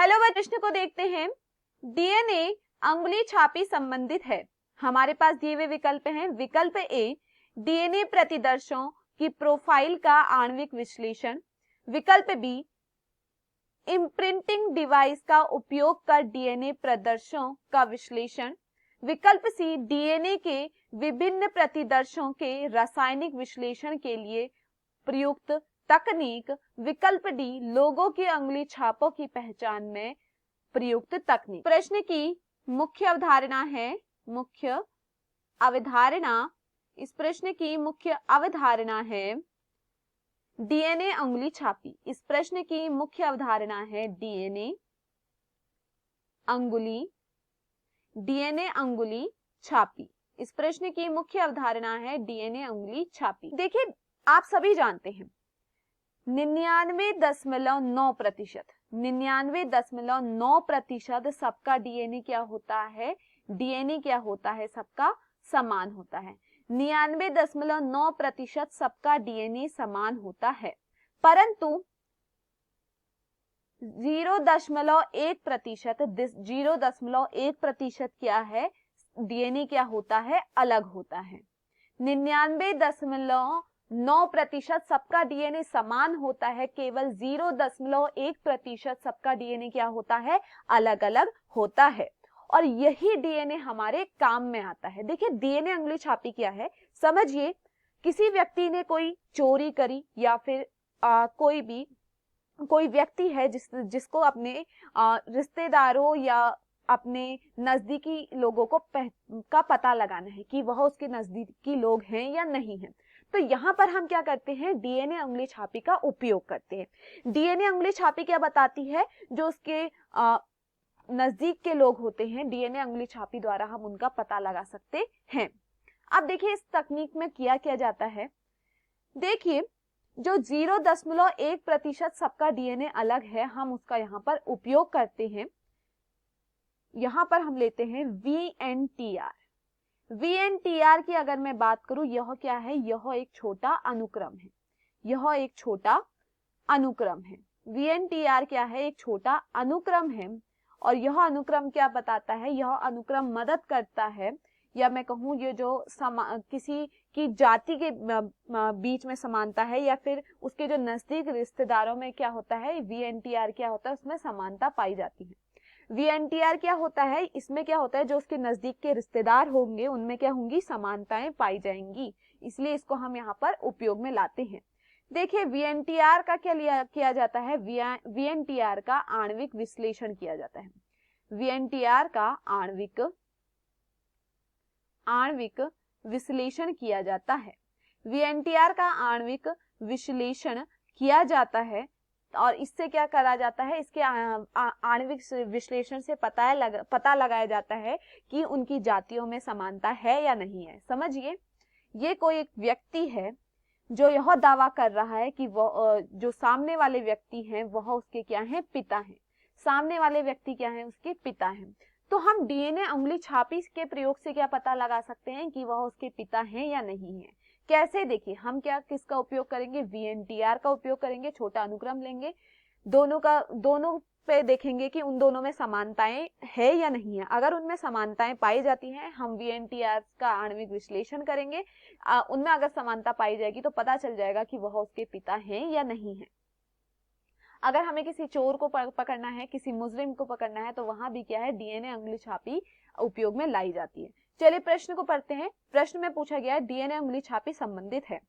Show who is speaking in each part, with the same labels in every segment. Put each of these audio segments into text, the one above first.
Speaker 1: Hello बच्चों, प्रश्न को देखते हैं। डीएनए अंगुली छापी संबंधित है। हमारे पास दिए हुए विकल्प हैं। विकल्प ए, डीएनए प्रतिदर्शों की प्रोफाइल का आणविक विश्लेषण। विकल्प बी, इम्प्रिंटिंग डिवाइस का उपयोग कर डीएनए प्रदर्शों का विश्लेषण। विकल्प सी, डीएनए के विभिन्न प्रतिदर्शों के रासायनिक विश्लेषण के लिए प्रयुक्त तकनीक। विकल्प डी, लोगों की अंगुली छापों की पहचान में प्रयुक्त तकनीक। प्रश्न की मुख्य अवधारणा है, मुख्य अवधारणा, इस प्रश्न की मुख्य अवधारणा है डीएनए अंगुली छापी। इस प्रश्न की मुख्य अवधारणा है डीएनए अंगुली छापी। इस प्रश्न की मुख्य अवधारणा है डीएनए अंगुली छापी। देखिए, आप सभी जानते हैं 99.9% सबका डीएनए क्या होता है, डीएनए क्या होता है, सबका समान होता है। 99.9% सबका डीएनए समान होता है, परंतु 0.1% क्या है, डीएनए क्या होता है, अलग होता है। 99.9% सबका डीएनए समान होता है, केवल 0.1% सबका डीएनए क्या होता है, अलग अलग होता है। और यही डीएनए हमारे काम में आता है। देखिए, डीएनए अंगुली छापी क्या है, समझिए किसी व्यक्ति ने कोई चोरी करी या फिर कोई व्यक्ति है जिसको अपने रिश्तेदारों या अपने नजदीकी लोगों का पता लगाना है कि वह उसके नजदीकी लोग हैं या नहीं है। तो यहाँ पर हम क्या करते हैं, डीएनए अंगुली छापी का उपयोग करते हैं। डीएनए अंगुली छापी क्या बताती है, जो उसके नजदीक के लोग होते हैं, डीएनए अंगुली छापी द्वारा हम उनका पता लगा सकते हैं। अब देखिए, इस तकनीक में किया जाता है, देखिए जो 0.1% सबका डीएनए अलग है, हम उसका यहाँ पर उपयोग करते हैं। यहाँ पर हम लेते हैं VNTR। VNTR की अगर मैं बात करूं, यह क्या है, यह एक छोटा अनुक्रम है। यह एक छोटा अनुक्रम है। VNTR क्या है, एक छोटा अनुक्रम है। और यह अनुक्रम क्या बताता है, यह अनुक्रम मदद करता है, या मैं कहूँ ये जो किसी की जाति के बीच में समानता है या फिर उसके जो नजदीक रिश्तेदारों में क्या होता है, VNTR क्या होता है, उसमें समानता पाई जाती है। VNTR क्या होता है, इसमें क्या होता है, जो उसके नजदीक के रिश्तेदार होंगे उनमें क्या होंगी, समानताएं पाई जाएंगी, इसलिए इसको हम यहाँ पर उपयोग में लाते हैं। देखिए, VNTR का क्या किया जाता है, VNTR का आणविक विश्लेषण किया जाता है। VNTR का आणविक विश्लेषण किया जाता है। VNTR का आणविक विश्लेषण किया जाता है और इससे क्या करा जाता है, इसके आणविक विश्लेषण से पता लगाया जाता है कि उनकी जातियों में समानता है या नहीं है। समझिए, ये कोई एक व्यक्ति है जो यह दावा कर रहा है कि वह जो सामने वाले व्यक्ति हैं वह उसके क्या हैं, पिता हैं। सामने वाले व्यक्ति क्या हैं, उसके पिता हैं। तो हम डीएनए अंगुली छापी के प्रयोग से क्या पता लगा सकते हैं कि वह उसके पिता हैं या नहीं है। कैसे, देखिए, हम किसका उपयोग करेंगे, VNTR का उपयोग करेंगे, छोटा अनुक्रम लेंगे, दोनों पे देखेंगे कि उन दोनों में समानताएं है या नहीं है। अगर उनमें समानताएं पाई जाती हैं, हम VNTR का आणविक विश्लेषण करेंगे, उनमें अगर समानता पाई जाएगी तो पता चल जाएगा कि वह उसके पिता हैं या नहीं है। अगर हमें किसी चोर को पकड़ना है, किसी मुजरिम को पकड़ना है, तो वहां भी क्या है, डीएनए अंगुली छापी उपयोग में लाई जाती है। चलिए प्रश्न को पढ़ते हैं। प्रश्न में पूछा गया है डीएनए अंगुली छापी संबंधित है।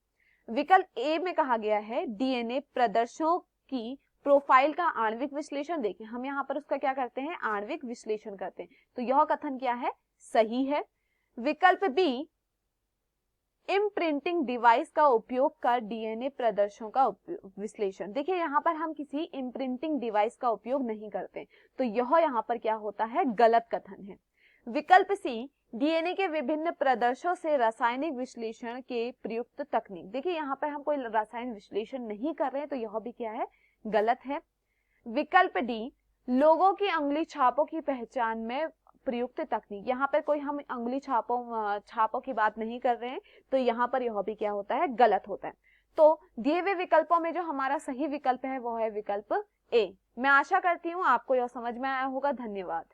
Speaker 1: विकल्प ए में कहा गया है डीएनए प्रदर्शनों की प्रोफाइल का आणविक विश्लेषण। देखिए, हम यहाँ पर उसका क्या करते हैं, आणविक विश्लेषण करते हैं, तो यह कथन क्या है, सही है। विकल्प बी, इम्प्रिंटिंग डिवाइस का उपयोग कर डीएनए प्रदर्शनों का विश्लेषण। देखिए, यहाँ पर हम किसी इम्प्रिंटिंग डिवाइस का उपयोग नहीं करते, तो यह यहाँ पर क्या होता है, गलत कथन है। विकल्प सी, डीएनए के विभिन्न प्रदर्शनों से रासायनिक विश्लेषण के प्रयुक्त तकनीक। देखिए, यहाँ पर हम कोई रासायनिक विश्लेषण नहीं कर रहे हैं, तो यह भी क्या है, गलत है। विकल्प डी, लोगों की अंगुली छापों की पहचान में प्रयुक्त तकनीक। यहाँ पर कोई हम अंगुली छापों की बात नहीं कर रहे हैं, तो यहाँ पर यह भी क्या होता है, गलत होता है। तो दिए हुए विकल्पों में जो हमारा सही विकल्प है वो है विकल्प ए। मैं आशा करती हूँ आपको यह समझ में आया होगा। धन्यवाद।